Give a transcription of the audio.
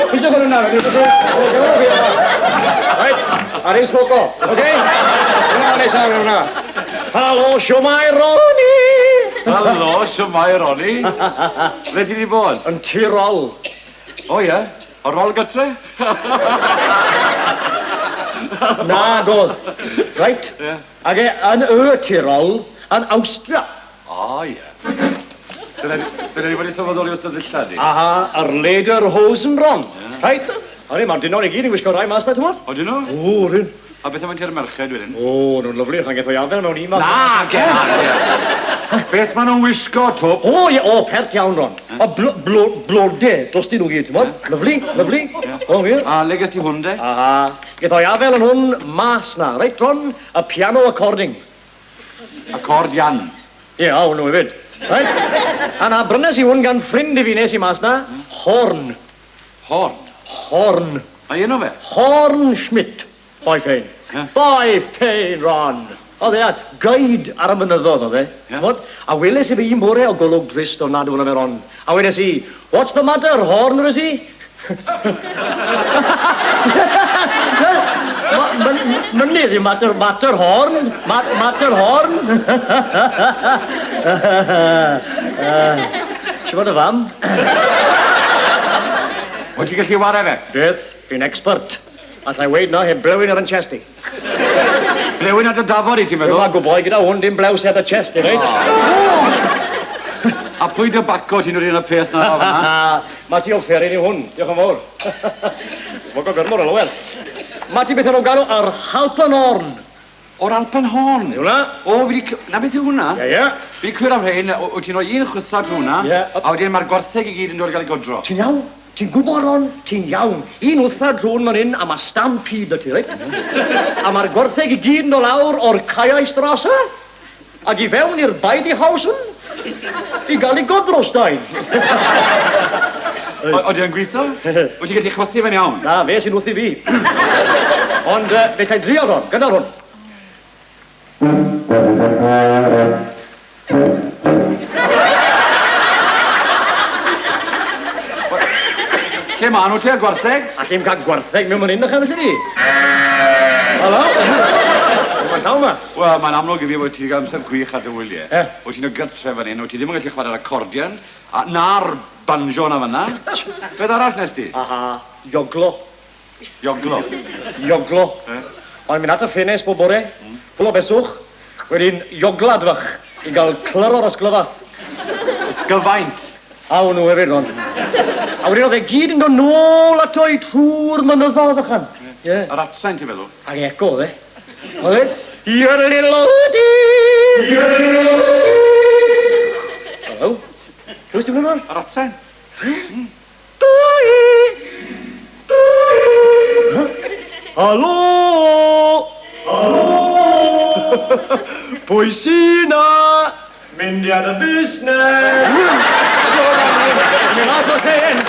Pwysio hwn yna. Right, ar ein smoco, oce? Hwna nesa hwna. Halo, siwmai Roni. Halo, siwmai Roni. Le ti di bod? Yn Tirol. O ie? O rol gytre? Na, godd. Right? Ag yn y Tirol, yn Awstria. O ie. Dyna ni wedi sylweddoli wrth y ddillad ni. Aha, ar Lederhosenron. Right? Ar mae'r dynol i gyd yn wisgo rai mas na, ti'n bod? O, dyn nhw? O, rhywun. A beth am ti'r merched wedyn? O, nhw'n lyflu, chan getho iafel mewn un mas. Na, gen. Beth maen nhw'n wisgo, twp? O, ie, o, pert iawn, Ron. A blode, dros di nhw gyd, ti'n bod? Lyflu, lyflu. O, wir. A le ges ti hwn, de? Aha, getho iafel yn hwn mas na. Right, Ron? A piano according. Accord Ian. Ie, o, nhw hefyd. Right? A na, brynes i hwn gan ffrind i fi nes i mas na. Horn. Horn? Horn. A un o fe? Horn Schmidt. Boi ffein. Boi ffein, Ron. Oedd e, guide ar y mynyddodd, oedd e. A weles i fi un bore o golwg drist o nad o'n am Ron. A weles i, what's the matter, Horn, ys i? Mynydd i matter Horn? Matter Horn? Siwod y fam? Wyt ti gallu ware fe? Beth, fi'n expert. Allai weid na, heb blewyn ar yn chesti. Blewyn at y dafod i ti'n meddwl? Mae'n gwybod gyda hwn dim blews heb y chesti, reit? A pwy dy baco ti'n rhywun y peth na o fanna? Ma ti offeri ni hwn, diolch yn fawr. Smog o gyrmwr o lawer. Ma ti beth yn o galw ar Halpenhorn. O'r Alpenhorn? Yw na? O, na beth yw hwnna? Ie. Fi cwyr am hyn, wyt ti'n rhoi un chwysad hwnna, a wedyn mae'r gwartheg i gyd yn dod gael ei godro. Ti'n iawn? Ti'n gwybod, Ron? Ti'n iawn. Un wthad drôn man hyn, a mae stampede y ti, reit? A mae'r gwartheg i gyd yn o lawr o'r Kaiaistrasse, ac i fewn i'r Beidihausen, i gael ei godro stein. O, di'n gweithio? Wyt ti'n gallu chwysu fe'n iawn? Na, fe sy'n wrth i fi. Ond, fe llai drio, Ron. Gyda, Ron. Lle ma nhw te, gwartheg? A lli'n cael gwartheg mewn man hyn na chanell ni? Halo? Mae'n llaw ma? Wel, mae'n amlwg i fi bod ti wedi cael amser gwych ar dy wyliau. Wyt ti'n o gytre fan hyn, wyt ti ddim yn gallu chwarae'r accordion, a na'r banjo na fanna. Beth arall nes ti? Aha, ioglo. Ioglo? Ioglo. Ond mynd at y ffenes bob bore, pwl o beswch, wedyn ioglad fach, i gael clyr o'r ysglyfath. Ysgylfaint? A nhw hefyd, Ron. A wedyn oedd e gyd yn dod nôl ato i trwy'r mynyddodd ychan. Yr atsain, ti'n feddwl? Ac eco, oedd e. Oedd e? You're a little lady. You're a little lady. Halo? Cwys ti'n mynd o'r? Yr atsain? Doi! Halo! Halo! Pwy sy'n na? Mynd i ar y busnes! Mynd mas o'r llyn!